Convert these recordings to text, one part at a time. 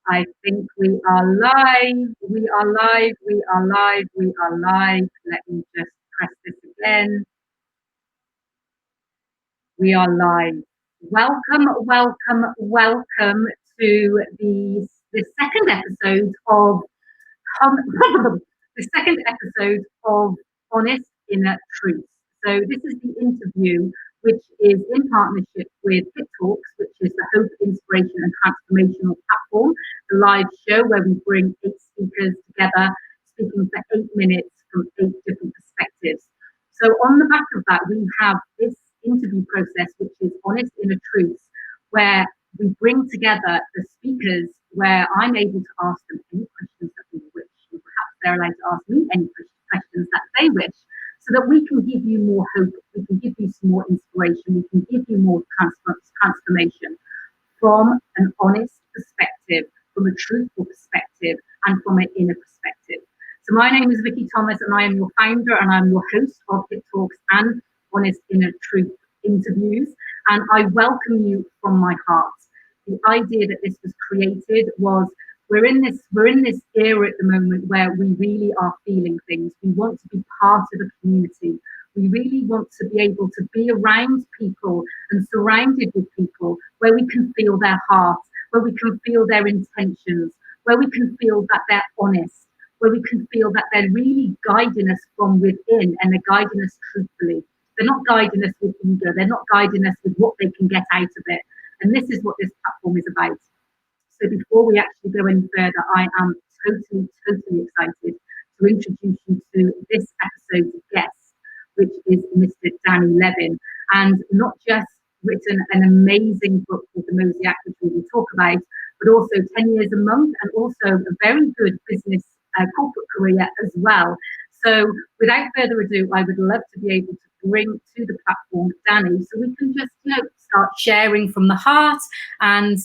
I think we are live. We are live. We are live. We are live. Let me just press this again. We are live. Welcome, welcome, welcome to the second episode of the second episode of Honest Inner Truth. So this is the interview which is in partnership with Hit Talks, which is the Hope, Inspiration and Transformational platform, the live show where we bring 8 speakers together, speaking for 8 minutes from 8 different perspectives. So on the back of that, we have this interview process, which is Honest Inner Truths, where we bring together the speakers where I'm able to ask them any questions that they wish. And perhaps they're allowed to ask me any questions that they wish, so that we can give you more hope, we can give you some more inspiration, we can give you more transformation from an honest perspective, from a truthful perspective, and from an inner perspective. So my name is Vikki Thomas, and I am your founder, and I'm your host of Hit Talks and Honest Inner Truth interviews, and I welcome you from my heart. The idea that this was created was we're in this era at the moment where we really are feeling things. We want to be part of a community. We really want to be able to be around people and surrounded with people where we can feel their hearts, where we can feel their intentions, where we can feel that they're honest, where we can feel that they're really guiding us from within and they're guiding us truthfully. They're not guiding us with ego. They're not guiding us with what they can get out of it. And this is what this platform is about. So before we actually go any further, I am totally excited to introduce you to this episode's guest, which is Mr. Danny Levin. And not just written an amazing book called The Mosaic, which we will talk about, but also 10 years a month and also a very good business corporate career as well. So without further ado, I would love to be able to bring to the platform Danny, so we can just start sharing from the heart and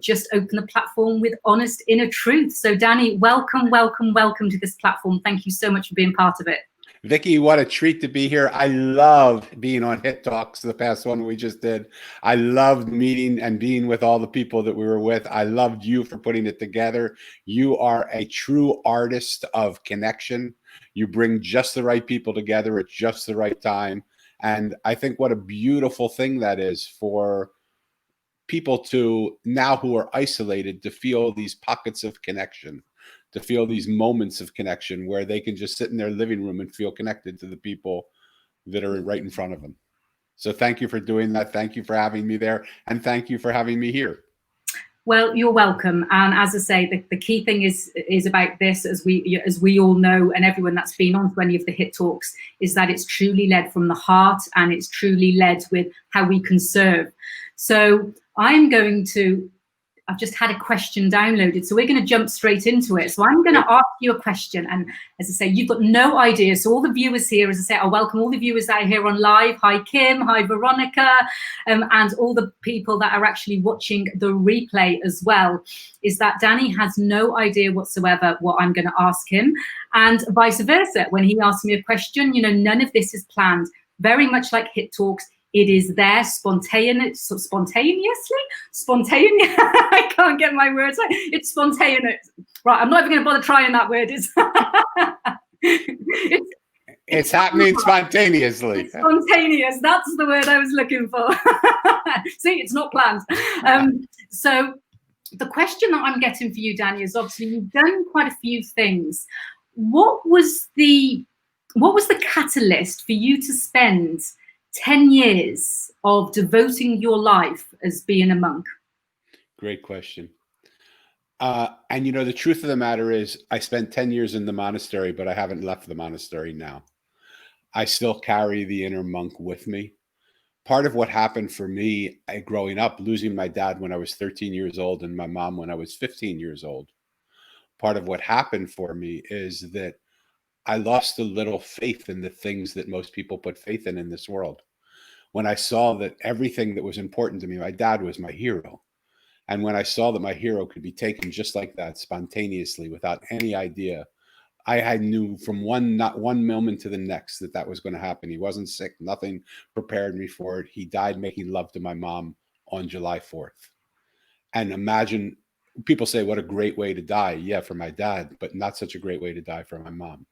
just open the platform with honest inner truth. So Danny, welcome to this platform. Thank you so much for being part of it. Vikki, what a treat to be here. I love being on Hit Talks, the past one we just did. I loved meeting and being with all the people that we were with. I loved you for putting it together. You are a true artist of connection. You bring just the right people together at just the right time. And I think what a beautiful thing that is for people to now who are isolated to feel these pockets of connection, to feel these moments of connection where they can just sit in their living room and feel connected to the people that are right in front of them. So thank you for doing that. Thank you for having me there. And thank you for having me here. Well, you're welcome. And as I say, the key thing is about this, as we all know, and everyone that's been on to any of the Hit Talks, is that it's truly led from the heart and it's truly led with how we can serve. So I've just had a question downloaded, so we're going to jump straight into it. So I'm going to ask you a question, and as I say, you've got no idea. So all the viewers here, as I say, I welcome all the viewers that are here on live. Hi Kim, hi Veronica, and all the people that are actually watching the replay as well. Is that Danny has no idea whatsoever what I'm going to ask him, and vice versa. When he asks me a question, none of this is planned. Very much like Hit Talks. It is there spontaneously. I can't get my words right. It's spontaneous. Right, I'm not even going to bother trying that word. It's happening spontaneously. It's spontaneous. That's the word I was looking for. See, it's not planned. So the question that I'm getting for you, Danny, is obviously you've done quite a few things. What was the catalyst for you to spend 10 years of devoting your life as being a monk? Great question. And the truth of the matter is I spent 10 years in the monastery, but I haven't left the monastery now. I still carry the inner monk with me. Part of what happened for me growing up, losing my dad when I was 13 years old and my mom when I was 15 years old, part of what happened for me is that I lost a little faith in the things that most people put faith in this world. When I saw that everything that was important to me, my dad was my hero. And when I saw that my hero could be taken just like that, spontaneously, without any idea, I knew from not one moment to the next that was going to happen. He wasn't sick. Nothing prepared me for it. He died making love to my mom on July 4th. And imagine people say, what a great way to die. Yeah, for my dad, but not such a great way to die for my mom.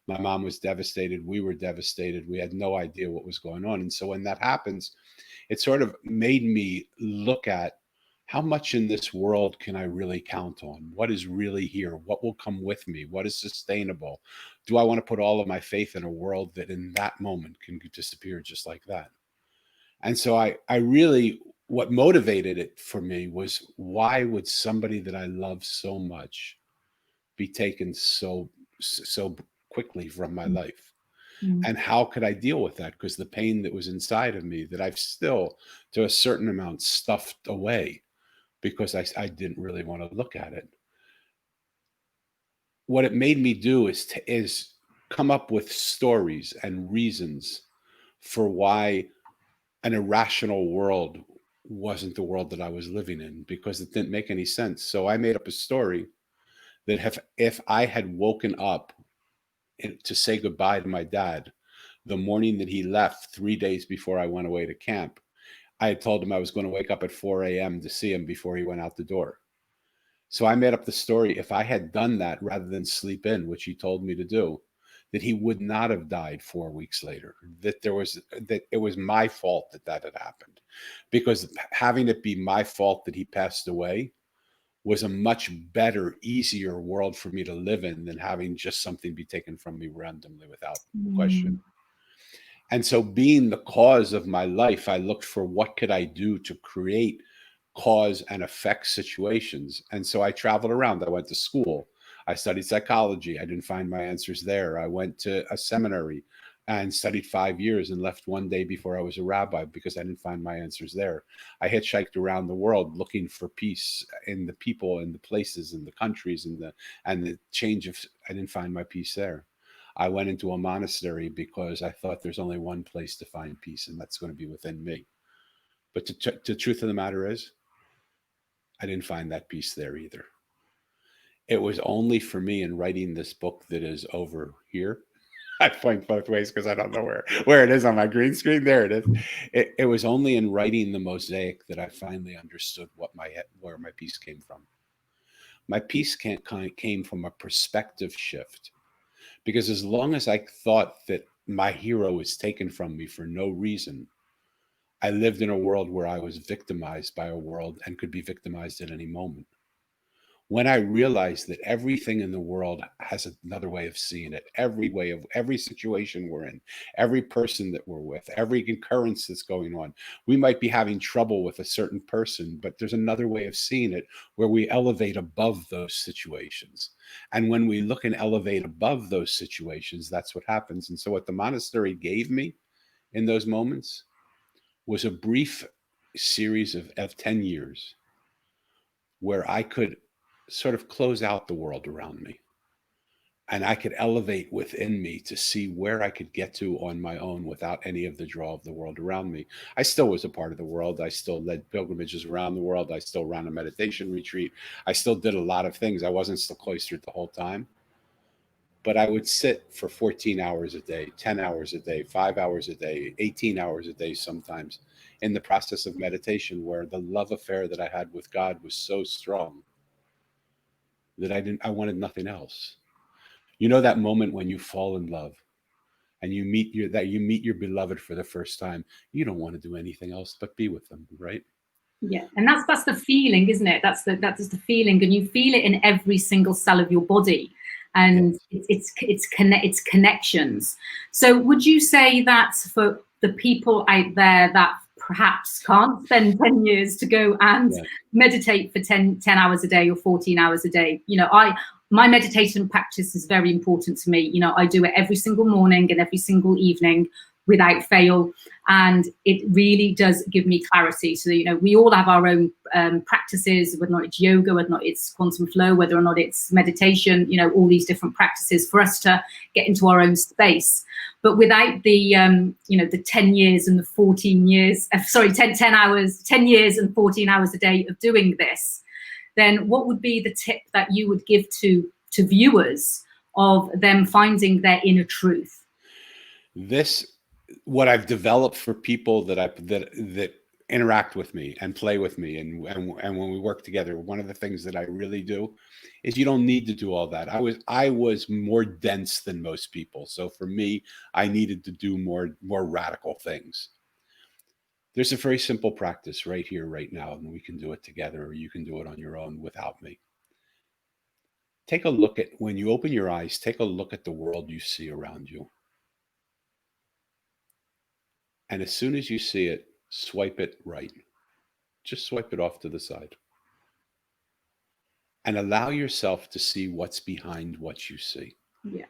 My mom was devastated. We were devastated. We had no idea what was going on. And so when that happens, it sort of made me look at how much in this world can I really count on? What is really here? What will come with me? What is sustainable? Do I want to put all of my faith in a world that in that moment can disappear just like that? And so I really, what motivated it for me was, why would somebody that I love so much be taken so quickly from my life? Mm. And how could I deal with that? Because the pain that was inside of me, that I've still, to a certain amount, stuffed away because I didn't really want to look at it. What it made me do is come up with stories and reasons for why an irrational world wasn't the world that I was living in, because it didn't make any sense. So I made up a story that if I had woken up to say goodbye to my dad the morning that he left, 3 days before I went away to camp, I had told him I was going to wake up at 4 a.m. to see him before he went out the door. So I made up the story, if I had done that rather than sleep in, which he told me to do, that he would not have died 4 weeks later, that it was my fault that had happened. Because having it be my fault that he passed away was a much better, easier world for me to live in than having just something be taken from me randomly without question. And so, being the cause of my life, I looked for what could I do to create cause and effect situations. And so I traveled around. I went to school. I studied psychology. I didn't find my answers there. I went to a seminary and studied 5 years and left one day before I was a rabbi because I didn't find my answers there. I hitchhiked around the world looking for peace in the people and the places and the countries and the change of. I didn't find my peace there. I went into a monastery because I thought there's only one place to find peace, and that's going to be within me. But the truth of the matter is, I didn't find that peace there either. It was only for me in writing this book that is over here. I point both ways because I don't know where it is on my green screen. There it is. It was only in writing the mosaic that I finally understood where my peace came from. My peace came from a perspective shift. Because as long as I thought that my hero was taken from me for no reason, I lived in a world where I was victimized by a world and could be victimized at any moment. When I realized that everything in the world has another way of seeing it, every situation we're in, every person that we're with, every occurrence that's going on, we might be having trouble with a certain person, but there's another way of seeing it where we elevate above those situations. And when we look and elevate above those situations, that's what happens. And so what the monastery gave me in those moments was a brief series of 10 years where I could sort of close out the world around me. And I could elevate within me to see where I could get to on my own without any of the draw of the world around me. I still was a part of the world. I still led pilgrimages around the world. I still ran a meditation retreat. I still did a lot of things. I wasn't still cloistered the whole time. But I would sit for 14 hours a day, 10 hours a day, 5 hours a day, 18 hours a day sometimes in the process of meditation, where the love affair that I had with God was so strong that I wanted nothing else. You know that moment when you fall in love and you meet your beloved for the first time, you don't want to do anything else but be with them, right? Yeah, and that's the feeling, isn't it? That's the feeling, and you feel it in every single cell of your body, and Yes. it's connections. So, would you say that for the people out there that perhaps can't spend 10 years to go and Yeah. meditate for 10 hours a day or 14 hours a day, my meditation practice is very important to me. I do it every single morning and every single evening without fail, and it really does give me clarity. So we all have our own practices, whether or not it's yoga, whether or not it's quantum flow, whether or not it's meditation, all these different practices for us to get into our own space. But without the the 10 years and the 14 years 10 years and 14 hours a day of doing this, then what would be the tip that you would give to viewers of them finding their inner truth? What I've developed for people that interact with me and play with me. And when we work together, one of the things that I really do is you don't need to do all that. I was more dense than most people. So for me, I needed to do more radical things. There's a very simple practice right here, right now, and we can do it together, or you can do it on your own without me. Take a look at, when you open your eyes, take a look at the world you see around you. And as soon as you see it, swipe it right. Just swipe it off to the side. And allow yourself to see what's behind what you see. Yeah.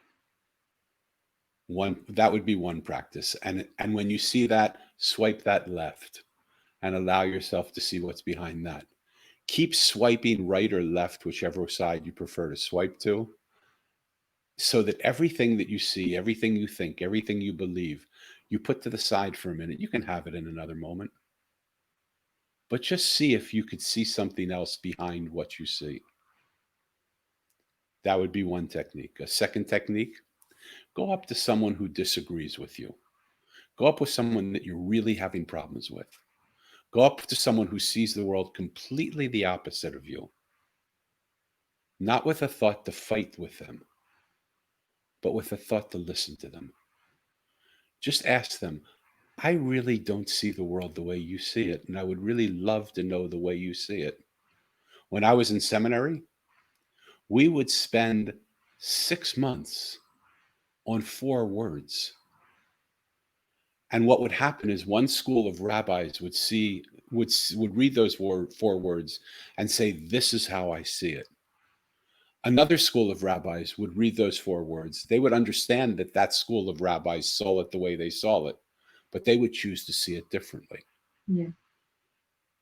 That would be one practice. And when you see that, swipe that left and allow yourself to see what's behind that. Keep swiping right or left, whichever side you prefer to swipe to, so that everything that you see, everything you think, everything you believe, you put to the side for a minute. You can have it in another moment. But just see if you could see something else behind what you see. That would be one technique. A second technique, go up to someone who disagrees with you. Go up with someone that you're really having problems with. Go up to someone who sees the world completely the opposite of you. Not with a thought to fight with them, but with a thought to listen to them. Just ask them, I really don't see the world the way you see it, and I would really love to know the way you see it. When I was in seminary, we would spend 6 months on 4 words. And what would happen is one school of rabbis would read those 4 words and say, this is how I see it. Another school of rabbis would read those 4 words. They would understand that that school of rabbis saw it the way they saw it, but they would choose to see it differently. Yeah.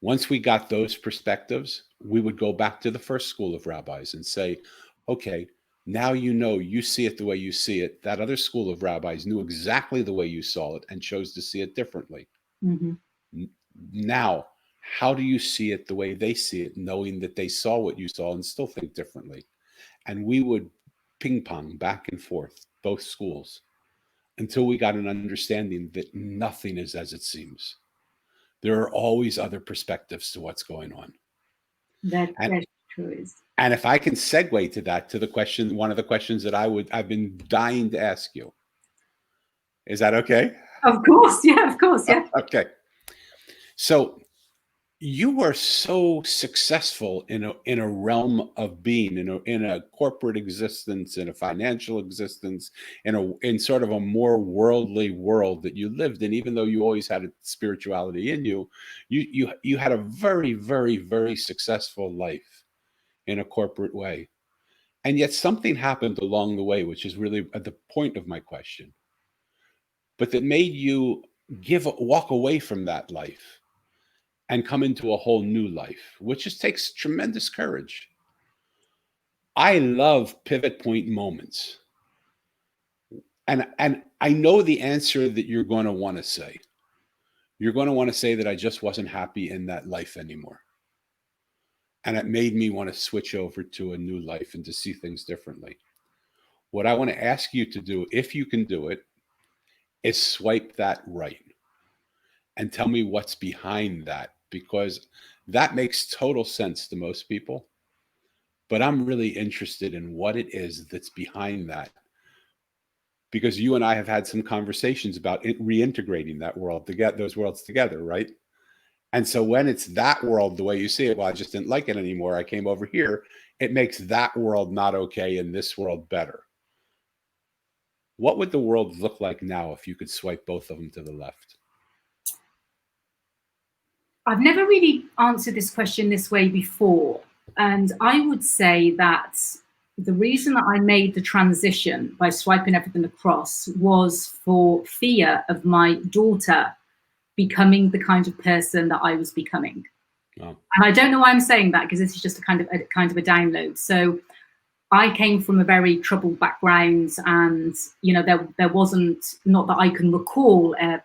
Once we got those perspectives, we would go back to the first school of rabbis and say, okay, now you know you see it the way you see it. That other school of rabbis knew exactly the way you saw it and chose to see it differently. Mm-hmm. Now, how do you see it the way they see it, knowing that they saw what you saw and still think differently? And we would ping pong back and forth, both schools, until we got an understanding that nothing is as it seems. There are always other perspectives to what's going on. That's true. And if I can segue to that, to the question, one of the questions that I've been dying to ask you. Is that okay? Of course, yeah, of course, yeah. Okay. So you were so successful in a realm of being, in a corporate existence, in a financial existence, in sort of a more worldly world that you lived in. Even though you always had a spirituality in you, you had a very, very, very successful life in a corporate way. And yet something happened along the way, which is really at the point of my question, but that made you walk away from that life and come into a whole new life, which just takes tremendous courage. I love pivot point moments. And I know the answer that you're going to want to say. You're going to want to say that I just wasn't happy in that life anymore. And it made me want to switch over to a new life and to see things differently. What I want to ask you to do, if you can do it, is swipe that right and tell me what's behind that, because that makes total sense to most people. But I'm really interested in what it is that's behind that, because you and I have had some conversations about reintegrating that world to get those worlds together, right? And so when it's that world the way you see it, well, I just didn't like it anymore, I came over here, it makes that world not okay and this world better. What would the world look like now if you could swipe both of them to the left? I've never really answered this question this way before. And I would say that the reason that I made the transition by swiping everything across was for fear of my daughter becoming the kind of person that I was becoming. Oh. And I don't know why I'm saying that, because this is just a kind of a download. So I came from a very troubled background, and there wasn't, not that I can recall, a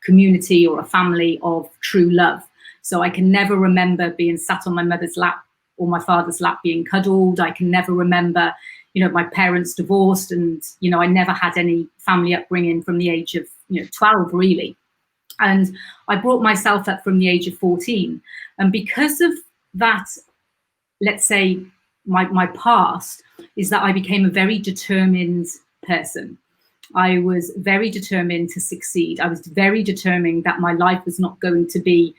community or a family of true love. So I can never remember being sat on my mother's lap or my father's lap being cuddled. I can never remember, my parents divorced, and I never had any family upbringing from the age of 12 really. And I brought myself up from the age of 14. And because of that, let's say my past is that I became a very determined person. I was very determined to succeed. I was very determined that my life was not going to be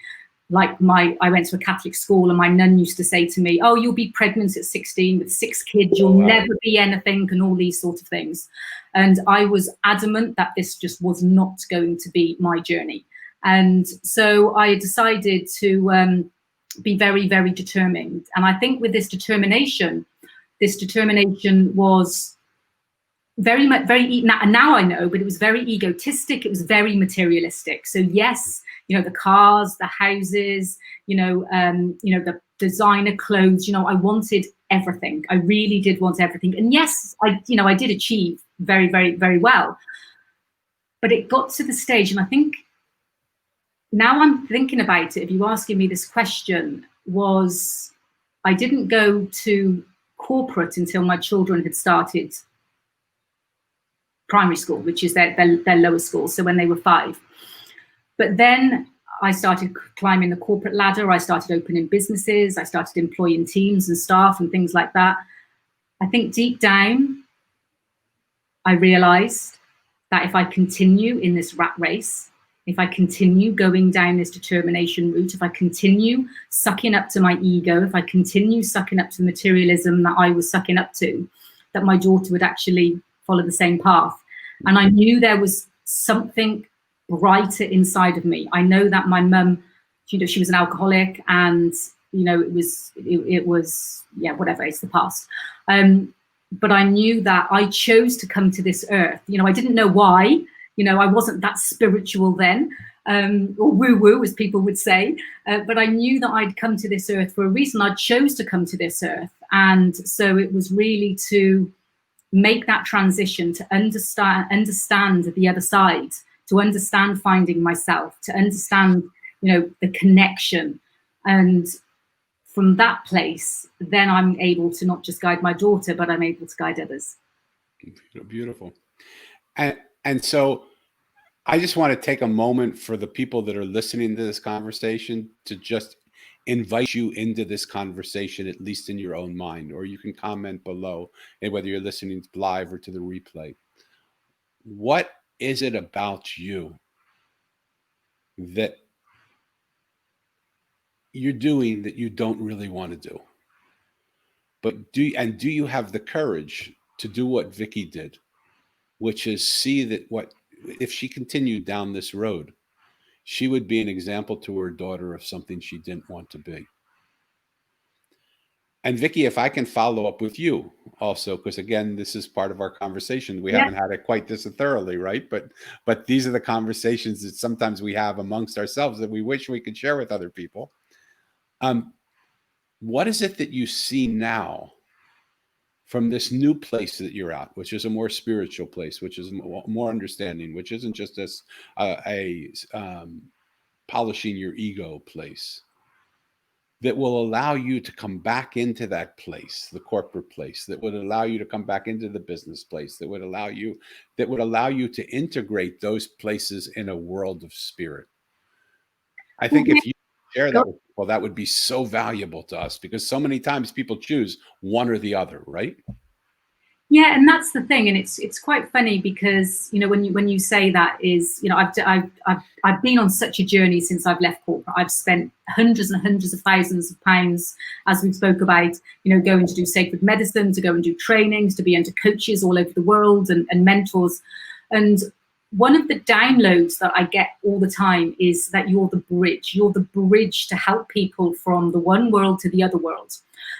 like I went to a Catholic school, and my nun used to say to me, oh, you'll be pregnant at 16 with 6 kids, you'll never be anything, and all these sort of things. And I was adamant that this just was not going to be my journey. And so I decided to be very, very determined. And I think with this determination was very much, now I know, but it was very egotistic. It was very materialistic. So yes, you know, the cars, the houses, you know, the designer clothes, you know, I wanted everything. I really did want everything. And yes, I did achieve very, very, very well. But it got to the stage, and I think now I'm thinking about it, if you're asking me this question, was I didn't go to corporate until my children had started primary school, which is their lower school, so when they were 5. But then I started climbing the corporate ladder. I started opening businesses. I started employing teams and staff and things like that. I think deep down, I realized that if I continue in this rat race, if I continue going down this determination route, if I continue sucking up to my ego, if I continue sucking up to the materialism that I was sucking up to, that my daughter would actually follow the same path. And I knew there was something brighter inside of me. I know that my mum, you know, she was an alcoholic, and you know, it was yeah, whatever, it's the past. But I knew that I chose to come to this earth. You know, I didn't know why. You know, I wasn't that spiritual then, or woo-woo, as people would say. But I knew that I'd come to this earth for a reason. I chose to come to this earth, and so it was really to make that transition, to understand the other side, to understand finding myself, to understand, you know, the connection. And from that place, then I'm able to not just guide my daughter, but I'm able to guide others. Beautiful. And so I just want to take a moment for the people that are listening to this conversation to just invite you into this conversation, at least in your own mind, or you can comment below, and whether you're listening live or to the replay. What is it about you that you're doing that you don't really want to do? But do you have the courage to do what Vikki did, which is see that if she continued down this road, she would be an example to her daughter of something she didn't want to be. And Vikki, if I can follow up with you also, because again, this is part of our conversation. We haven't had it quite this thoroughly, right? But these are the conversations that sometimes we have amongst ourselves that we wish we could share with other people. What is it that you see now from this new place that you're at, which is a more spiritual place, which is more understanding, which isn't just this polishing your ego place, that will allow you to come back into that place, the corporate place, that would allow you to come back into the business place, that would allow you to integrate those places in a world of spirit? I think if you share that with people, that would be so valuable to us, because so many times people choose one or the other, right? Yeah, and that's the thing, and it's quite funny because, you know, when you say that, is, you know, I've been on such a journey since I've left corporate. I've spent hundreds and hundreds of thousands of pounds, as we spoke about, you know, going to do sacred medicine, to go and do trainings, to be under coaches all over the world and mentors. And one of the downloads that I get all the time is that you're the bridge. You're the bridge to help people from the one world to the other world.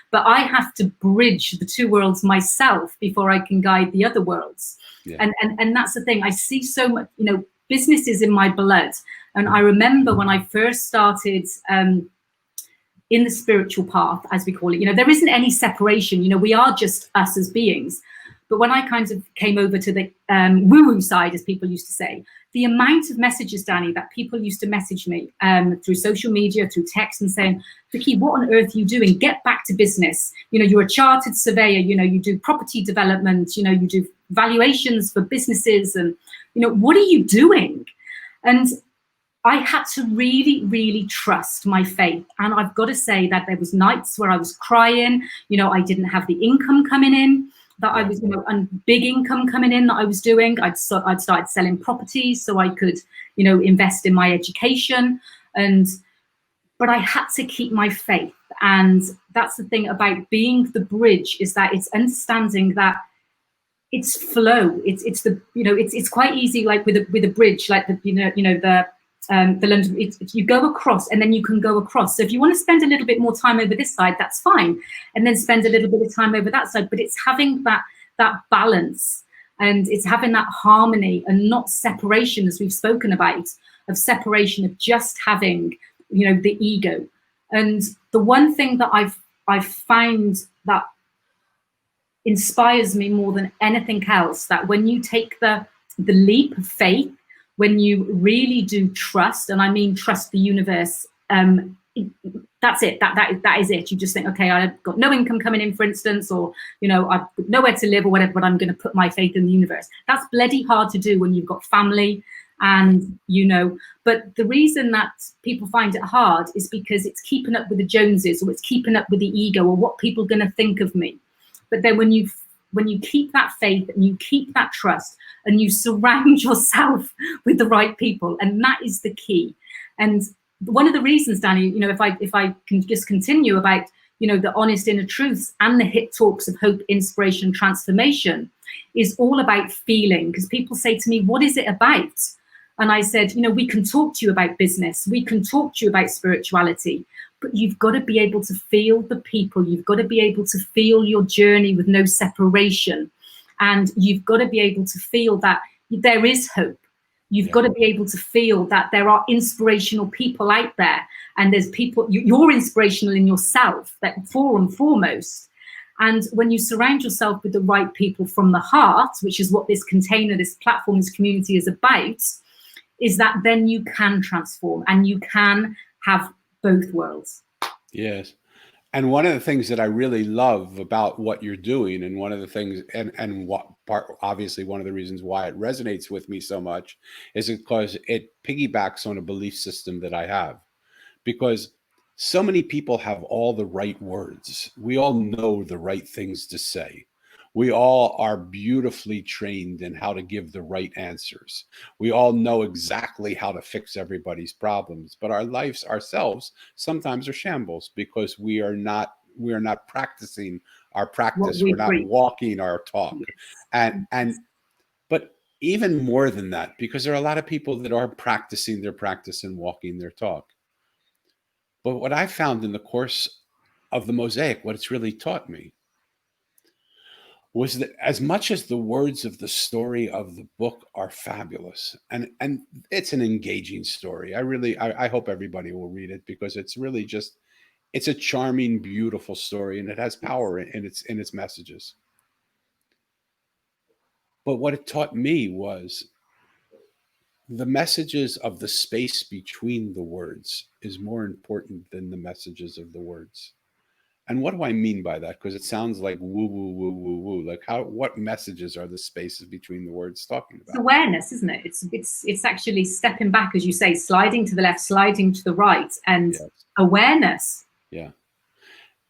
But I have to bridge the two worlds myself before I can guide the other worlds. Yeah. And that's the thing. I see so much, you know, business is in my blood. And I remember when I first started in the spiritual path, as we call it, you know, there isn't any separation. You know, we are just us as beings. But when I kind of came over to the woo-woo side, as people used to say, the amount of messages, Danny, that people used to message me through social media, through text, and saying, Vikki, what on earth are you doing? Get back to business. You know, you're a chartered surveyor, you know, you do property development, you know, you do valuations for businesses, and, you know, what are you doing? And I had to really, really trust my faith. And I've got to say that there was nights where I was crying, I didn't have the income coming in that I was, and big income coming in that I was doing. I'd started selling properties so I could, invest in my education. But I had to keep my faith. And that's the thing about being the bridge, is that it's understanding that it's flow. It's the, it's quite easy, like with a bridge, like the London, you go across and then you can go across. So if you want to spend a little bit more time over this side, that's fine. And then spend a little bit of time over that side. But it's having that balance, and it's having that harmony and not separation, as we've spoken about, of separation, of just having, the ego. And the one thing that I've found that inspires me more than anything else, that when you take the leap of faith, when you really do trust, and I mean trust the universe, that's it. That is it. You just think, okay, I've got no income coming in, for instance, or I've got nowhere to live or whatever, but I'm going to put my faith in the universe. That's bloody hard to do when you've got family, and But the reason that people find it hard is because it's keeping up with the Joneses, or it's keeping up with the ego, or what people are going to think of me. But then when you keep that faith and you keep that trust and you surround yourself with the right people, and that is the key. And one of the reasons, Danny, if I can just continue about, the honest inner truths and the HIT talks of hope, inspiration, transformation, is all about feeling. Because people say to me, what is it about? And I said, we can talk to you about business, we can talk to you about spirituality, but you've got to be able to feel the people. You've got to be able to feel your journey with no separation. And you've got to be able to feel that there is hope. You've got to be able to feel that there are inspirational people out there. And there's people, you're inspirational in yourself, that and foremost. And when you surround yourself with the right people from the heart, which is what this container, this platform, this community is about, is that then you can transform and you can have both worlds. Yes. And one of the things that I really love about what you're doing, and one of the things, and what part, obviously one of the reasons why it resonates with me so much, is because it piggybacks on a belief system that I have. Because so many people have all the right words. We all know the right things to say. We all are beautifully trained in how to give the right answers. We all know exactly how to fix everybody's problems, but our lives ourselves sometimes are shambles because we are not practicing our practice. We're not walking our talk. Yes. But even more than that, because there are a lot of people that are practicing their practice and walking their talk. But what I found in the course of the mosaic, what it's really taught me, was that as much as the words of the story of the book are fabulous, and it's an engaging story. I hope everybody will read it, because it's really just, it's a charming, beautiful story, and it has power in its messages. But what it taught me was the messages of the space between the words is more important than the messages of the words. And what do I mean by that? Because it sounds like woo, woo, woo, woo, woo. Like what messages are the spaces between the words talking about? It's awareness, isn't it? It's actually stepping back, as you say, sliding to the left, sliding to the right, and yes. Awareness. Yeah.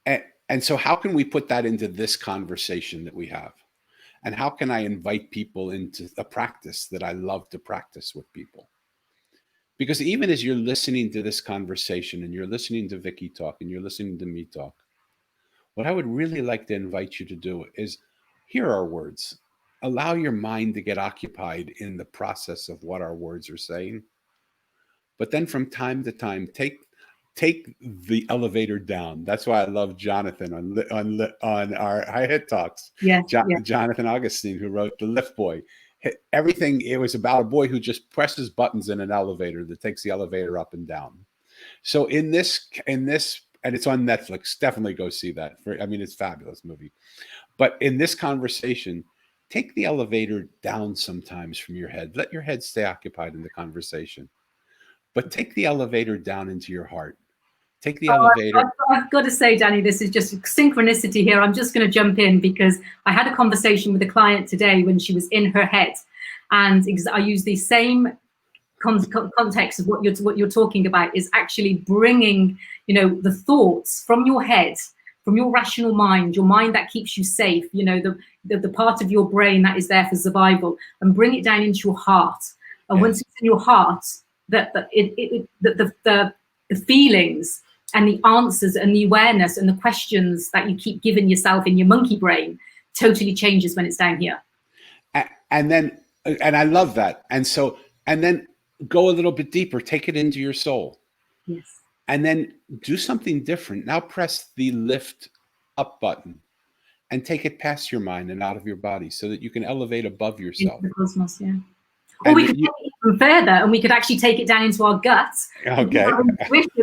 And so how can we put that into this conversation that we have? And how can I invite people into a practice that I love to practice with people? Because even as you're listening to this conversation, and you're listening to Vikki talk, and you're listening to me talk, what I would really like to invite you to do is hear our words. Allow your mind to get occupied in the process of what our words are saying. But then from time to time, take the elevator down. That's why I love Jonathan on our HIT talks. Yeah, Jonathan Augustine, who wrote The Lift Boy. Everything, it was about a boy who just presses buttons in an elevator that takes the elevator up and down. So in this, and it's on Netflix. Definitely go see that. It's a fabulous movie. But in this conversation, take the elevator down sometimes from your head. Let your head stay occupied in the conversation. But take the elevator down into your heart. Take the elevator. I've got to say, Danny, this is just synchronicity here. I'm just going to jump in, because I had a conversation with a client today when she was in her head. And I used the same context of what you're talking about is actually bringing, you know, the thoughts from your head, from your rational mind, your mind that keeps you safe, you know, the part of your brain that is there for survival, and bring it down into your heart. And Yes. once it's in your heart, the feelings and the answers and the awareness and the questions that you keep giving yourself in your monkey brain totally changes when it's down here. And I love that. And then go a little bit deeper, take it into your soul. Yes. And then do something different. Now press the lift up button and take it past your mind and out of your body so that you can elevate above yourself. Into the cosmos, yeah. Or we could take it even further, and we could actually take it down into our guts. Okay.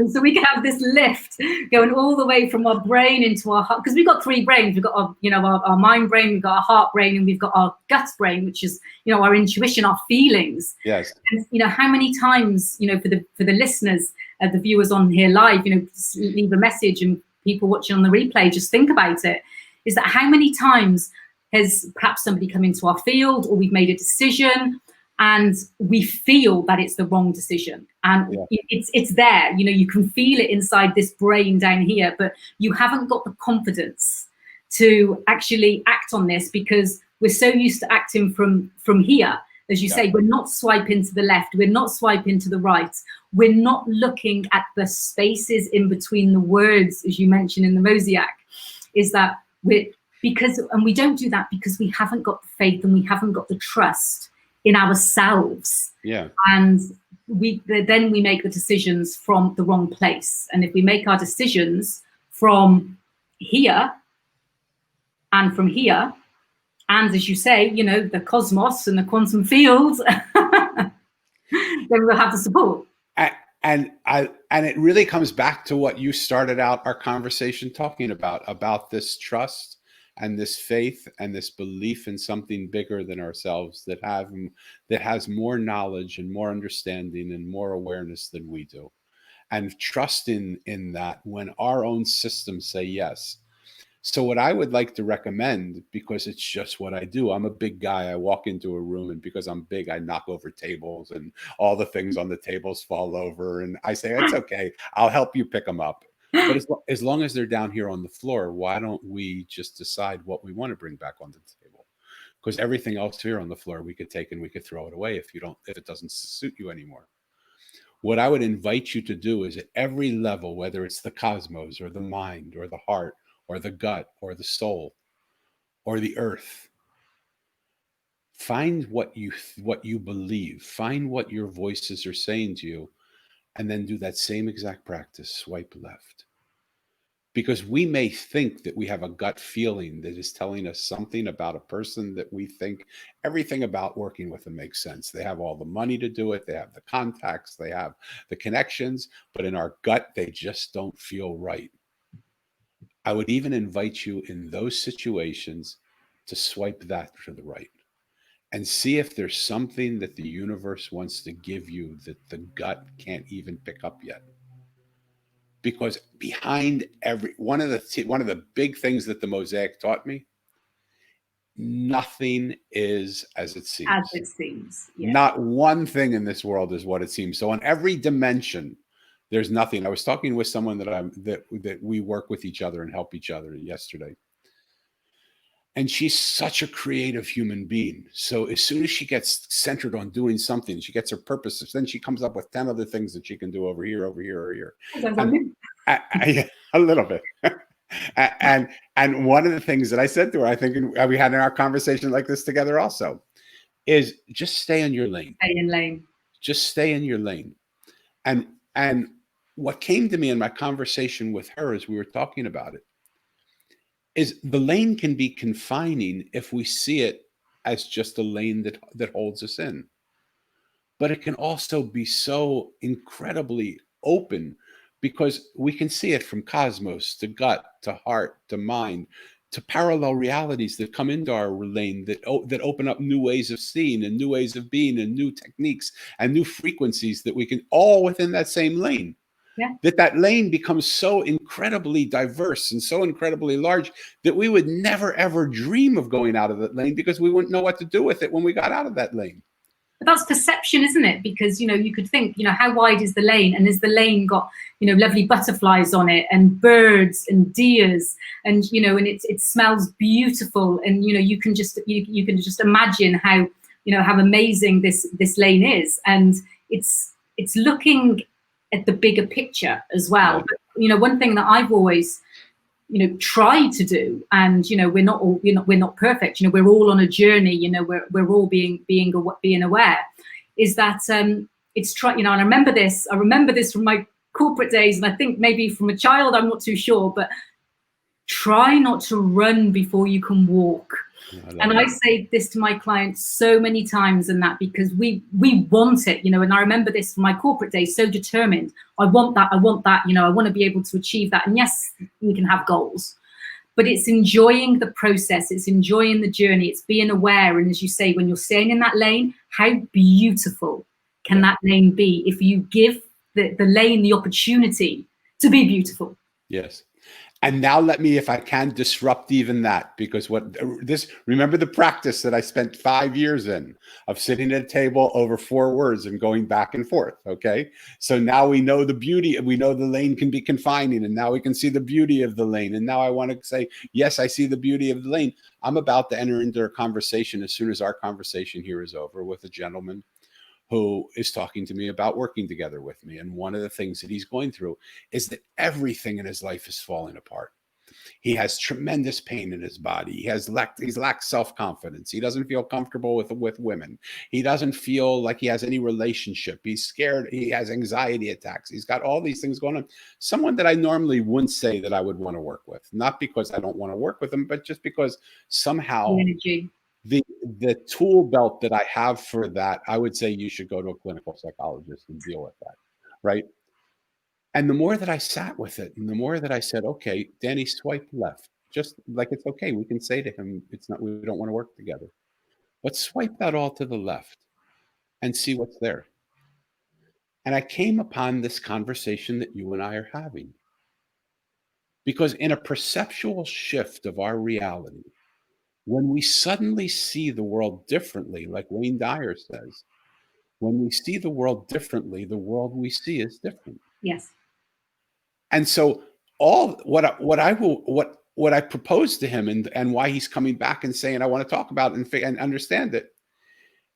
So we could have this lift going all the way from our brain into our heart, because we've got three brains. We've got our, you know, our mind brain, we've got our heart brain, and we've got our gut brain, which is, you know, our intuition, our feelings. Yes. And, you know, how many times, you know, for the listeners, the viewers on here live, you know, leave a message, and people watching on the replay, just think about it. Is that how many times has perhaps somebody come into our field, or we've made a decision, and we feel that it's the wrong decision, and it's there, you know, you can feel it inside this brain down here, but you haven't got the confidence to actually act on this, because we're so used to acting from here, as you say. We're not swiping to the left, we're not swiping to the right, we're not looking at the spaces in between the words, as you mentioned in the mosaic. Is that we don't do that because we haven't got the faith, and we haven't got the trust in ourselves. Yeah. And then we make the decisions from the wrong place. And if we make our decisions from here and from here, and as you say, you know, the cosmos and the quantum fields, then we'll have the support. And it really comes back to what you started out our conversation talking about this trust and this faith and this belief in something bigger than ourselves, that has more knowledge and more understanding and more awareness than we do, and trust in that when our own systems say yes. So what I would like to recommend, because it's just what I do, I'm a big guy. I walk into a room, and because I'm big, I knock over tables, and all the things on the tables fall over. And I say, it's okay, I'll help you pick them up. But as long as they're down here on the floor, why don't we just decide what we want to bring back onto the table? Because everything else here on the floor we could take and we could throw it away if it doesn't suit you anymore. What I would invite you to do is, at every level, whether it's the cosmos or the mind or the heart or the gut or the soul or the earth, find what you believe, find what your voices are saying to you, and then do that same exact practice, swipe left. Because we may think that we have a gut feeling that is telling us something about a person that we think everything about working with them makes sense. They have all the money to do it, they have the contacts, they have the connections, but in our gut, they just don't feel right. I would even invite you in those situations to swipe that to the right and see if there's something that the universe wants to give you that the gut can't even pick up yet. Because behind one of the big things that the mosaic taught me, nothing is as it seems. As it seems. Yeah. Not one thing in this world is what it seems. So on every dimension, there's nothing. I was talking with someone that we work with each other and help each other yesterday. And she's such a creative human being. So as soon as she gets centered on doing something, she gets her purposes, then she comes up with 10 other things that she can do over here, over here, over here. A little bit. And one of the things that I said to her, I think we had in our conversation like this together also, is just stay in your lane. Stay in lane. Just stay in your lane. And what came to me in my conversation with her as we were talking about it is the lane can be confining if we see it as just a lane that holds us in. But it can also be so incredibly open, because we can see it from cosmos to gut to heart to mind to parallel realities that come into our lane that open up new ways of seeing and new ways of being and new techniques and new frequencies that we can all within that same lane. Yeah. That lane becomes so incredibly diverse and so incredibly large that we would never, ever dream of going out of that lane, because we wouldn't know what to do with it when we got out of that lane. But that's perception, isn't it? Because, you could think, how wide is the lane? And has the lane got, lovely butterflies on it and birds and deers and, and it smells beautiful. And, you can just imagine how, how amazing this lane is. And it's looking at the bigger picture as well. Yeah. But, one thing that I've always, try to do, and we're not perfect, we're all on a journey, we're all being aware, is that it's and I remember this from my corporate days, and I think maybe from a child, I'm not too sure, but try not to run before you can walk. I say this to my clients so many times, and that because we want it, and I remember this from my corporate days, so determined. I want that, I want to be able to achieve that. And yes, we can have goals, but it's enjoying the process, it's enjoying the journey, it's being aware. And as you say, when you're staying in that lane, how beautiful can that lane be if you give the lane the opportunity to be beautiful? Yes. And now let me, if I can, disrupt even that, because remember the practice that I spent 5 years in of sitting at a table over 4 words and going back and forth. Okay. So now we know the beauty, we know the lane can be confining, and now we can see the beauty of the lane. And now I want to say, yes, I see the beauty of the lane. I'm about to enter into a conversation as soon as our conversation here is over with a gentleman who is talking to me about working together with me. And one of the things that he's going through is that everything in his life is falling apart. He has tremendous pain in his body. He's lacked self-confidence. He doesn't feel comfortable with women. He doesn't feel like he has any relationship. He's scared. He has anxiety attacks. He's got all these things going on. Someone that I normally wouldn't say that I would want to work with, not because I don't want to work with him, but just because somehow the tool belt that I have for that, I would say you should go to a clinical psychologist and deal with that, right? And the more that I sat with it, and the more that I said, okay, Danny, swipe left. Just like, it's okay. We can say to him, it's not, we don't want to work together. But swipe that all to the left and see what's there. And I came upon this conversation that you and I are having. Because in a perceptual shift of our reality, when we suddenly see the world differently, like Wayne Dyer says, when we see the world differently, the world we see is different. Yes. And so what I proposed to him and why he's coming back and saying, I want to talk about and understand it,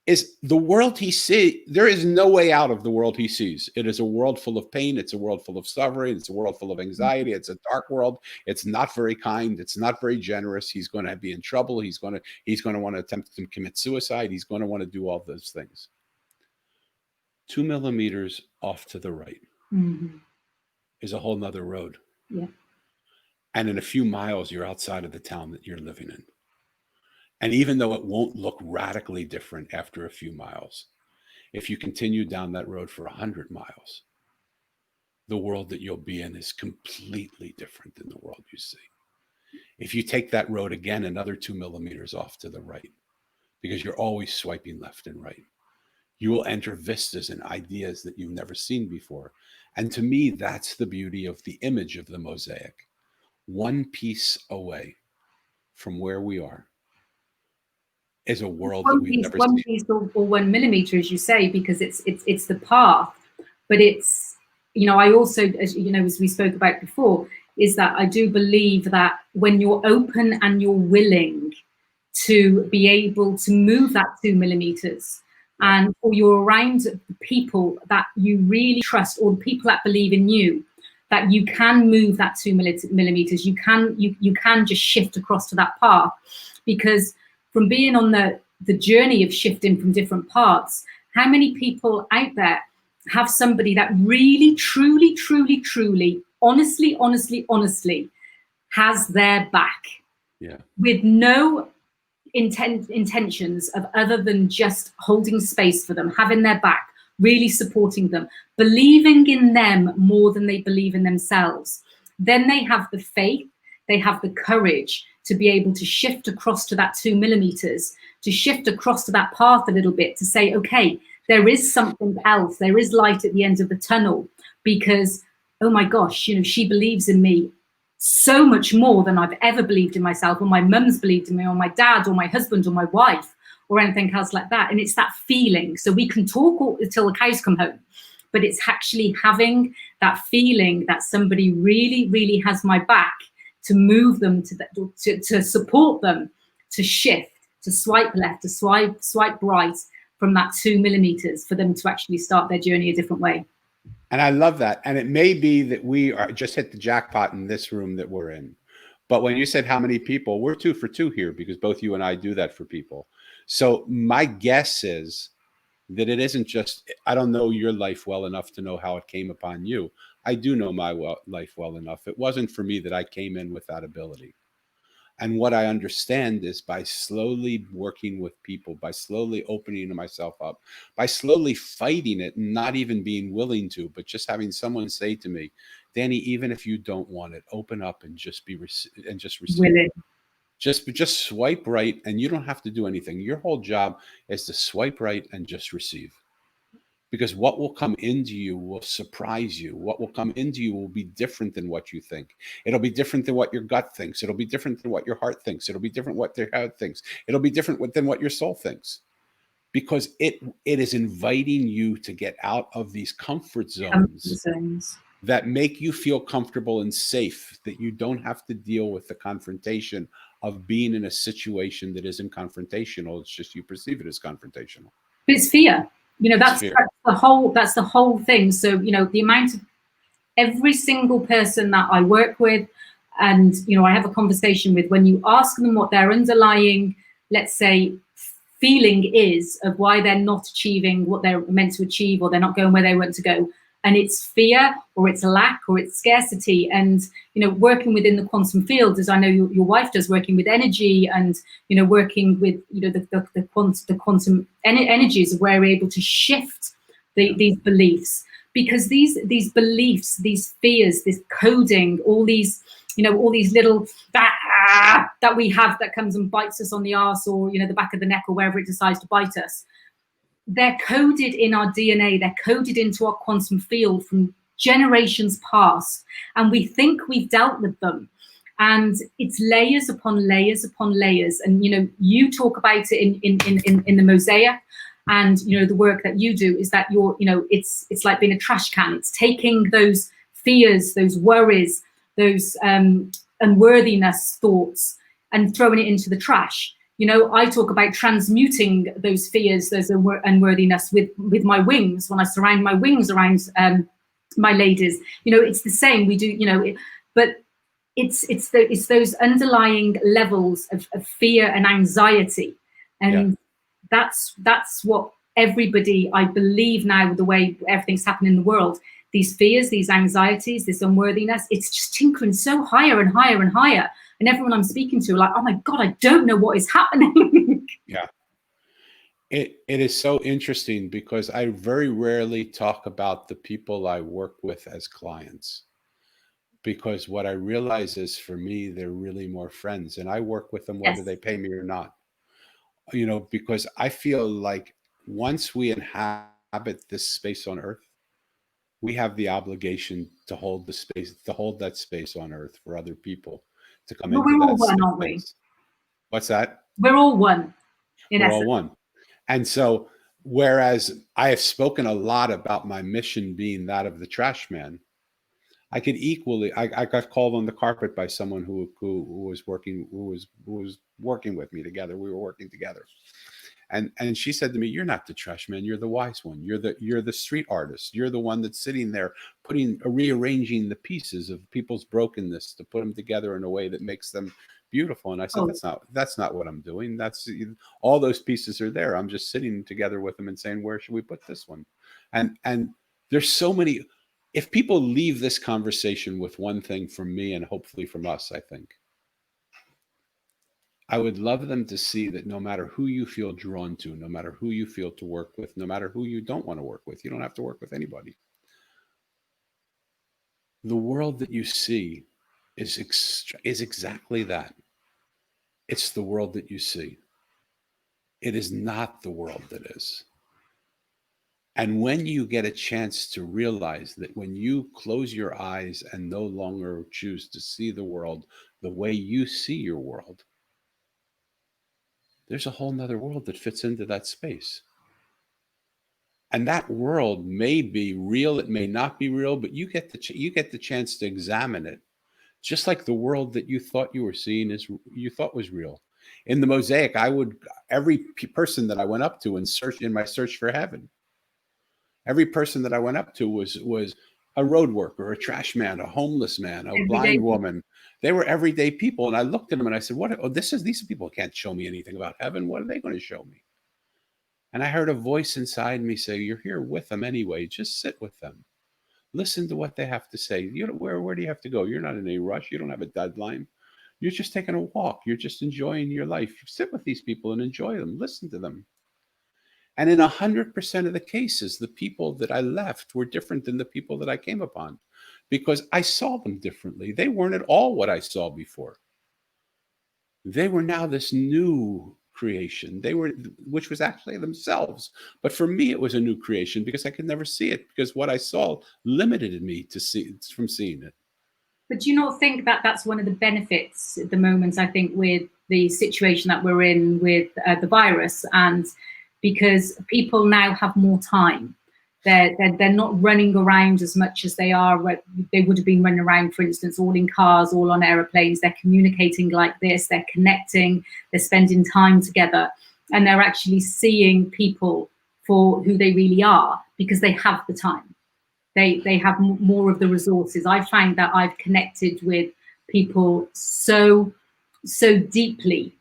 is the world he sees. There is no way out of the world he sees. It is a world full of pain. It's a world full of suffering. It's a world full of anxiety. It's a dark world. It's not very kind. It's not very generous. He's going to be in trouble. He's going to want to attempt to commit suicide. He's going to want to do all those things. 2 millimeters off to the right is a whole nother road. Yeah. And in a few miles, you're outside of the town that you're living in. And even though it won't look radically different after a few miles, if you continue down that road for 100 miles, the world that you'll be in is completely different than the world you see. If you take that road again, another 2 millimeters off to the right, because you're always swiping left and right, you will enter vistas and ideas that you've never seen before. And to me, that's the beauty of the image of the mosaic. One piece away from where we are is a world that we've never seen. One piece or 1 millimeter, as you say, because it's the path. But it's, I also, as we spoke about before, is that I do believe that when you're open and you're willing to be able to move that 2 millimeters, and or you're around people that you really trust, or people that believe in you, that you can move that 2 millimeters, you can just shift across to that path. Because from being on the journey of shifting from different paths, how many people out there have somebody that really, truly, truly, truly, honestly has their back, with no intentions of other than just holding space for them, having their back, really supporting them, believing in them more than they believe in themselves? Then they have the faith, they have the courage to be able to shift across to that 2 millimeters, to shift across to that path a little bit, to say, okay, there is something else, there is light at the end of the tunnel, because, oh my gosh, she believes in me so much more than I've ever believed in myself, or my mum's believed in me, or my dad, or my husband, or my wife, or anything else like that. And it's that feeling. So we can talk until the cows come home, but it's actually having that feeling that somebody really, really has my back to move them to support them, to shift, to swipe left, to swipe right from that 2 millimeters for them to actually start their journey a different way. And I love that. And it may be that we are just hit the jackpot in this room that we're in. But when you said how many people, we're 2 for 2 here, because both you and I do that for people. So my guess is that it isn't just, I don't know your life well enough to know how it came upon you. I do know my life well enough. It wasn't for me that I came in with that ability. And what I understand is, by slowly working with people, by slowly opening myself up, by slowly fighting it and not even being willing to, but just having someone say to me, Danny, even if you don't want it, open up and just receive. Willing. Just swipe right, and you don't have to do anything. Your whole job is to swipe right and just receive. Because what will come into you will surprise you. What will come into you will be different than what you think. It'll be different than what your gut thinks. It'll be different than what your heart thinks. It'll be different what your head thinks. It'll be different than what your soul thinks. Because it is inviting you to get out of these comfort zones that make you feel comfortable and safe, that you don't have to deal with the confrontation of being in a situation that isn't confrontational. It's just you perceive it as confrontational. But it's fear. You know, that's the whole thing. So, you know, the amount of every single person that I work with and, you know, I have a conversation with, when you ask them what their underlying, let's say, feeling is of why they're not achieving what they're meant to achieve, or they're not going where they want to go, and it's fear, or it's lack, or it's scarcity. And, you know, working within the quantum field, as I know your wife does, working with energy, and, you know, working with, you know, the quantum energies, where we're able to shift these beliefs. Because these beliefs, these fears, this coding, all these, you know, all these little that we have that comes and bites us on the arse, or, you know, the back of the neck, or wherever it decides to bite us, they're coded in our DNA. They're coded into our quantum field from generations past, and we think we've dealt with them. And it's layers upon layers upon layers. And, you know, you talk about it in the mosaic. And, you know, the work that you do is that you're, you know, it's like being a trash can. It's taking those fears, those worries, those unworthiness thoughts, and throwing it into the trash. You know, I talk about transmuting those fears, those unworthiness with my wings. When I surround my wings around my ladies, you know, it's the same. We do, you know, but it's those underlying levels of fear and anxiety, and that's what everybody, I believe now, with the way everything's happening in the world, these fears, these anxieties, this unworthiness, it's just tinkering so higher and higher and higher. And everyone I'm speaking to are like, oh my God, I don't know what is happening. Yeah. It is so interesting, because I very rarely talk about the people I work with as clients, because what I realize is, for me, they're really more friends, and I work with them whether they pay me or not. You know, because I feel like once we inhabit this space on Earth, we have the obligation to hold the space, to hold that space on Earth for other people to come into that space. Aren't we? What's that? We're all one. We're all one. And so, whereas I have spoken a lot about my mission being that of the trash man, I could equally, I got called on the carpet by someone who was working with me together. We were working together. And she said to me, "You're not the trash man. You're the wise one. You're the street artist. You're the one that's sitting there rearranging the pieces of people's brokenness to put them together in a way that makes them beautiful." And I said, "That's not what I'm doing. That's all those pieces are there. I'm just sitting together with them and saying, where should we put this one?" And there's so many. If people leave this conversation with one thing from me, and hopefully from us, I think, I would love them to see that no matter who you feel drawn to, no matter who you feel to work with, no matter who you don't want to work with, you don't have to work with anybody. The world that you see is exactly that. It's the world that you see. It is not the world that is. And when you get a chance to realize that, when you close your eyes and no longer choose to see the world the way you see your world, there's a whole nother world that fits into that space. And that world may be real, it may not be real, but you get the chance to examine it, just like the world that you thought you were seeing you thought was real. In the mosaic, every person that I went up to in my search for heaven, every person that I went up to was a road worker, a trash man, a homeless man, a blind woman. They were everyday people, and I looked at them and I said, "What? Oh, these people can't show me anything about heaven. What are they going to show me?" And I heard a voice inside me say, "You're here with them anyway. Just sit with them. Listen to what they have to say. Where do you have to go? You're not in a rush. You don't have a deadline. You're just taking a walk. You're just enjoying your life. Sit with these people and enjoy them. Listen to them." And in 100% of the cases, the people that I left were different than the people that I came upon, because I saw them differently. They weren't at all what I saw before. They were now this new creation. Which was actually themselves. But for me, it was a new creation because I could never see it, because what I saw limited me from seeing it. But do you not think that that's one of the benefits at the moment, I think, with the situation that we're in with the virus, and because people now have more time. They're not running around as much as they would have been running around, for instance, all in cars, all on aeroplanes. They're communicating like this, they're connecting, they're spending time together, and they're actually seeing people for who they really are because they have the time. They have more of the resources. I find that I've connected with people so deeply.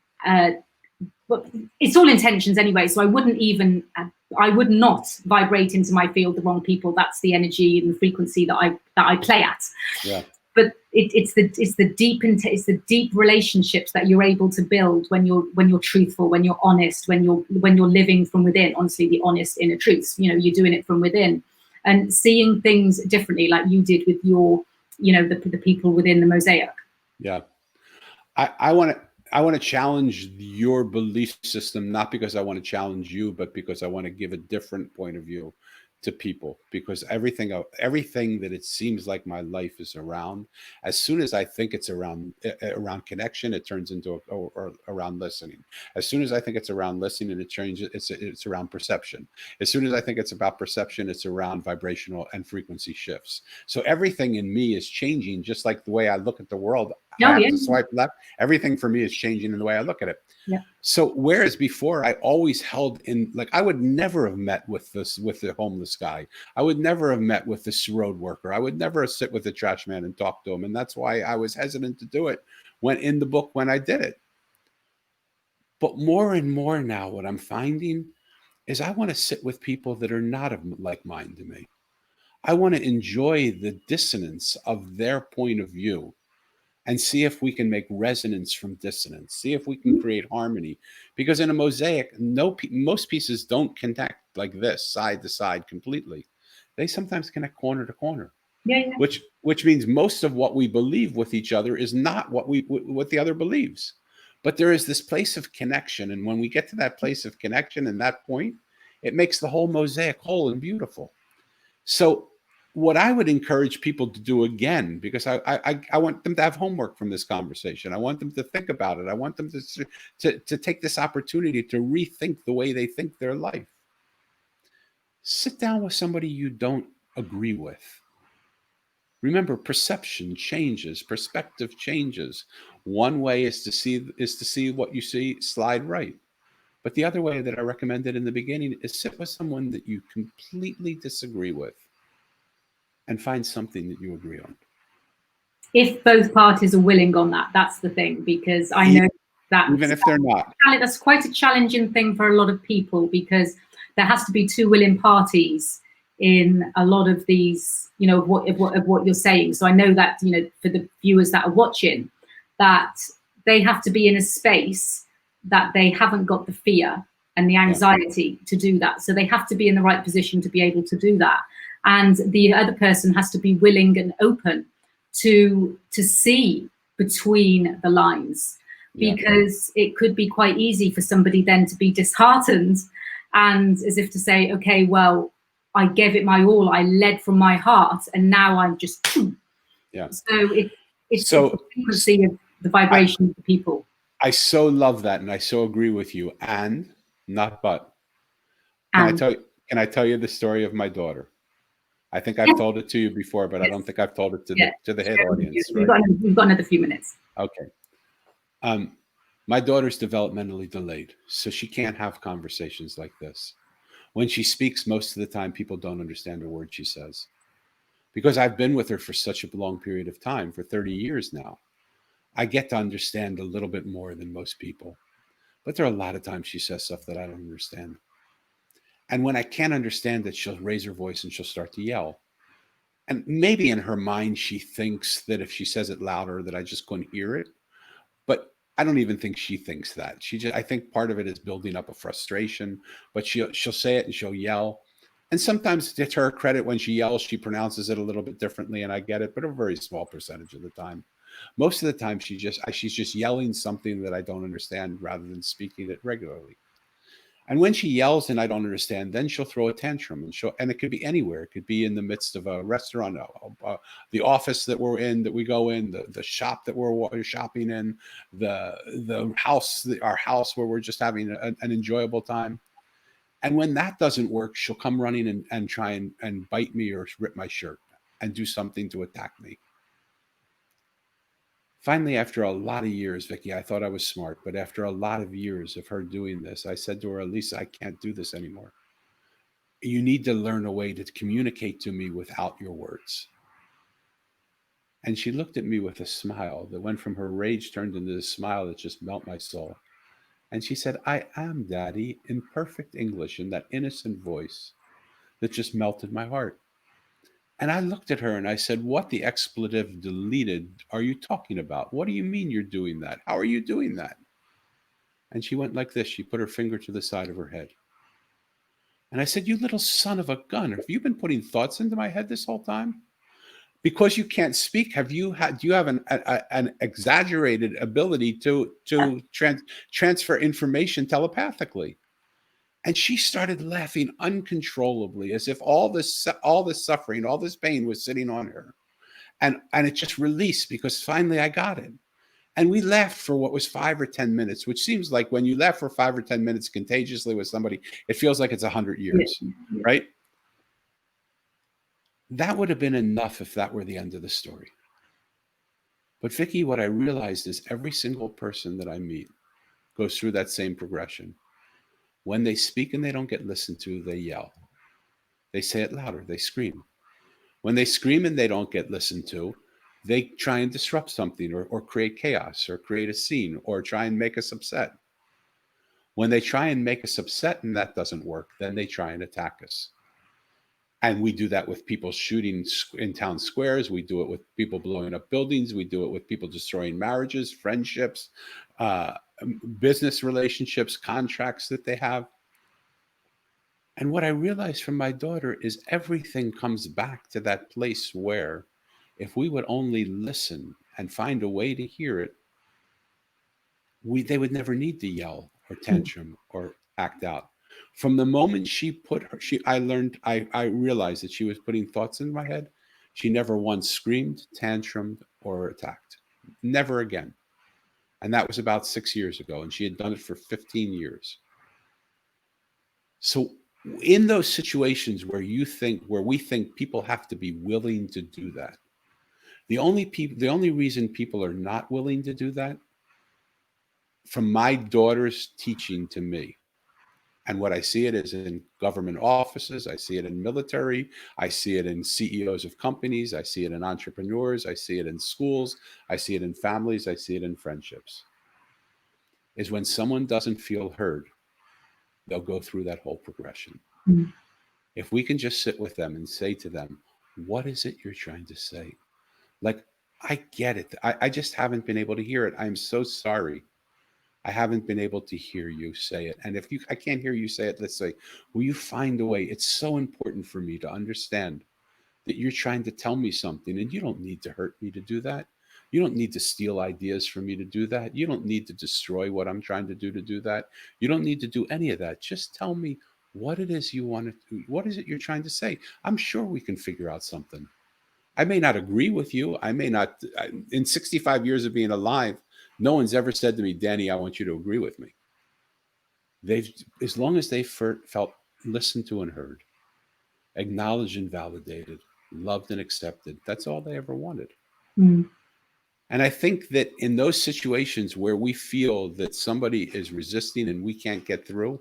But it's all intentions anyway, so I would not vibrate into my field the wrong people. That's the energy and the frequency that I play at. Yeah. But it's the deep relationships that you're able to build when you're truthful, when you're honest, when you're living from within. Honestly, the honest inner truths. You're doing it from within and seeing things differently, like you did with your, the people within the mosaic. Yeah, I want to challenge your belief system, not because I want to challenge you, but because I want to give a different point of view to people, because everything that it seems like my life is around, as soon as I think it's around connection, it turns into or around listening. As soon as I think it's around listening, it changes. It's around perception. As soon as I think it's about perception, it's around vibrational and frequency shifts. So everything in me is changing, just like the way I look at the world. I have to swipe left. Everything for me is changing in the way I look at it. Yeah. So whereas before I always held in, like, I would never have met with the homeless guy. I would never have met with this road worker. I would never sit with the trash man and talk to him. And that's why I was hesitant to do it when I did it. But more and more now, what I'm finding is I want to sit with people that are not of like mind to me. I want to enjoy the dissonance of their point of view and see if we can make resonance from dissonance, see if we can create harmony. Because in a mosaic, most pieces don't connect like this, side to side completely. They sometimes connect corner to corner. Yeah. Which means most of what we believe with each other is not what the other believes. But there is this place of connection. And when we get to that place of connection and that point, it makes the whole mosaic whole and beautiful. So what I would encourage people to do again, because I want them to have homework from this conversation. I want them to think about it. I want them to take this opportunity to rethink the way they think their life. Sit down with somebody you don't agree with. Remember, perception changes, perspective changes. One way is to see what you see slide right. But the other way that I recommended in the beginning is sit with someone that you completely disagree with and find something that you agree on. If both parties are willing on that, that's the thing, because I know that even if they're not, that's quite a challenging thing for a lot of people, because there has to be two willing parties in a lot of these, of what you're saying. So I know that, for the viewers that are watching, that they have to be in a space that they haven't got the fear and the anxiety to do that. So they have to be in the right position to be able to do that. And the other person has to be willing and open to see between the lines, because it could be quite easy for somebody then to be disheartened and as if to say, okay, well, I gave it my all, I led from my heart, and now I'm just So it's the frequency of the vibration of the people. I so love that, and I so agree with you. And not but. Can I And tell you? Can I tell you the story of my daughter? I think I've yes, told it to you before, but I yes, don't think I've told it to yeah, the head share with you. audience, right? We've got another few minutes. Okay. Um, my daughter's developmentally delayed, so she can't have conversations like this. When she speaks, most of the time, people don't understand a word she says. Because I've been with her for such a long period of time, for 30 years now, I get to understand a little bit more than most people. But there are a lot of times she says stuff that I don't understand. And when I can't understand it, she'll raise her voice and she'll start to yell. And maybe in her mind, she thinks that if she says it louder, that I just couldn't hear it. But I don't even think she thinks that. I think part of it is building up a frustration, but she'll say it and she'll yell. And sometimes to her credit, when she yells, she pronounces it a little bit differently and I get it, but a very small percentage of the time. Most of the time she's just yelling something that I don't understand rather than speaking it regularly. And when she yells and I don't understand, then she'll throw a tantrum, and it could be anywhere. It could be in the midst of a restaurant, the office that we're in, that we go in, the shop that we're shopping in, the house, our house where we're just having an enjoyable time. And when that doesn't work, she'll come running and try and bite me or rip my shirt and do something to attack me. Finally, after a lot of years, Vikki, I thought I was smart, but after a lot of years of her doing this, I said to her, Elisa, I can't do this anymore. You need to learn a way to communicate to me without your words. And she looked at me with a smile that went from her rage turned into a smile that just melted my soul. And she said, I am, Daddy, in perfect English, in that innocent voice that just melted my heart. And I looked at her and I said, what the expletive deleted are you talking about? What do you mean you're doing that? How are you doing that? And she went like this. She put her finger to the side of her head. And I said, you little son of a gun, have you been putting thoughts into my head this whole time? Because you can't speak, do you have an exaggerated ability to transfer information telepathically? And she started laughing uncontrollably, as if all this suffering, all this pain was sitting on her. And it just released because finally I got it. And we laughed for what was 5 or 10 minutes, which seems like when you laugh for 5 or 10 minutes contagiously with somebody, it feels like it's 100 Yeah, years, yeah. right? That would have been enough if that were the end of the story. But Vikki, what I realized is every single person that I meet goes through that same progression. When they speak and they don't get listened to, they yell. They say it louder, they scream. When they scream and they don't get listened to, they try and disrupt something or create chaos or create a scene or try and make us upset. When they try and make us upset and that doesn't work, then they try and attack us. And we do that with people shooting in town squares. We do it with people blowing up buildings. We do it with people destroying marriages, friendships, uh, business relationships, contracts that they have. And what I realized from my daughter is everything comes back to that place where if we would only listen and find a way to hear it, they would never need to yell or tantrum or act out. From the moment she put her, I realized that she was putting thoughts in my head. She never once screamed, tantrumed, or attacked. Never again. And that was about 6 years ago. And she had done it for 15 years. So in those situations where we think people have to be willing to do that, the only reason people are not willing to do that, from my daughter's teaching to me, and what I see it is in government offices, I see it in military, I see it in CEOs of companies, I see it in entrepreneurs, I see it in schools, I see it in families, I see it in friendships, is when someone doesn't feel heard, they'll go through that whole progression. Mm. If we can just sit with them and say to them, what is it you're trying to say? Like, I get it. I just haven't been able to hear it. I'm so sorry. I haven't been able to hear you say it. And if I can't hear you say it, let's say, will you find a way? It's so important for me to understand that you're trying to tell me something and you don't need to hurt me to do that. You don't need to steal ideas from me to do that. You don't need to destroy what I'm trying to do that. You don't need to do any of that. Just tell me what it is you want to, what is it you're trying to say? I'm sure we can figure out something. I may not agree with you. I may not, in 65 years of being alive, No one's ever said to me, Danny, I want you to agree with me. As long as they felt listened to and heard, acknowledged and validated, loved and accepted, that's all they ever wanted. Mm. And I think that in those situations where we feel that somebody is resisting and we can't get through,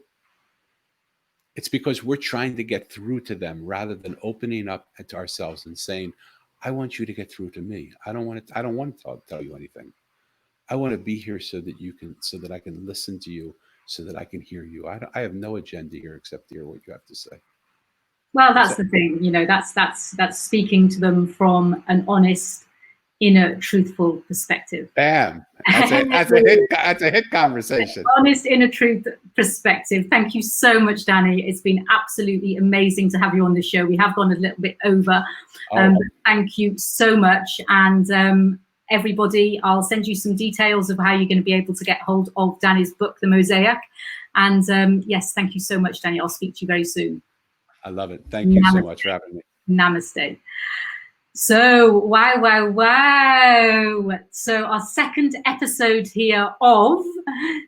it's because we're trying to get through to them rather than opening up to ourselves and saying, I want you to get through to me. I don't want to tell you anything. I want to be here so that I can listen to you, so that I can hear you. I have no agenda here except to hear what you have to say. Well, that's the thing, that's speaking to them from an honest, inner, truthful perspective. Bam. That's a hit conversation. Honest, inner truth perspective. Thank you so much, Danny. It's been absolutely amazing to have you on the show. We have gone a little bit over. Thank you so much. And everybody, I'll send you some details of how you're going to be able to get hold of Danny's book, The Mosaic. And yes, thank you so much, Danny. I'll speak to you very soon. I love it. Thank you so much for having me. Namaste. So, wow. So our second episode here of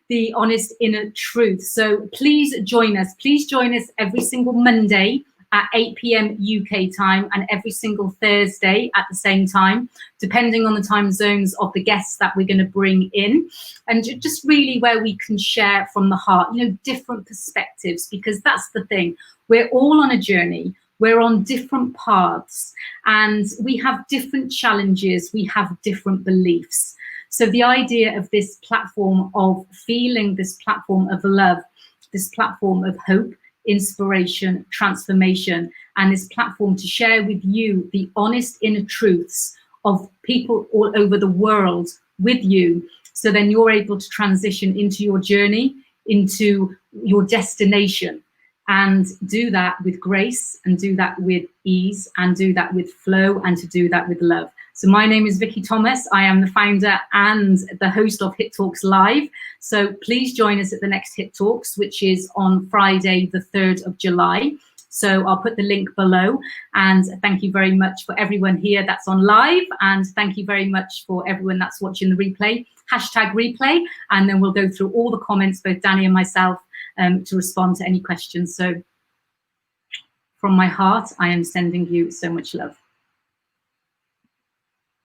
The Honest Inner Truth. So please join us. Please join us every single Monday at 8 p.m. UK time and every single Thursday at the same time, depending on the time zones of the guests that we're going to bring in. And just really where we can share from the heart, different perspectives, because that's the thing. We're all on a journey. We're on different paths and we have different challenges. We have different beliefs. So the idea of this platform of feeling, this platform of love, this platform of hope, inspiration, transformation, and this platform to share with you the honest inner truths of people all over the world with you. So then you're able to transition into your journey, into your destination. And do that with grace, and do that with ease, and do that with flow, and to do that with love. So my name is Vikki Thomas. I am the founder and the host of Hit Talks Live. So please join us at the next Hit Talks, which is on Friday, the 3rd of July. So I'll put the link below. And thank you very much for everyone here that's on live. And thank you very much for everyone that's watching the replay. #replay. And then we'll go through all the comments, both Danny and myself, to respond to any questions. So from my heart, I am sending you so much love.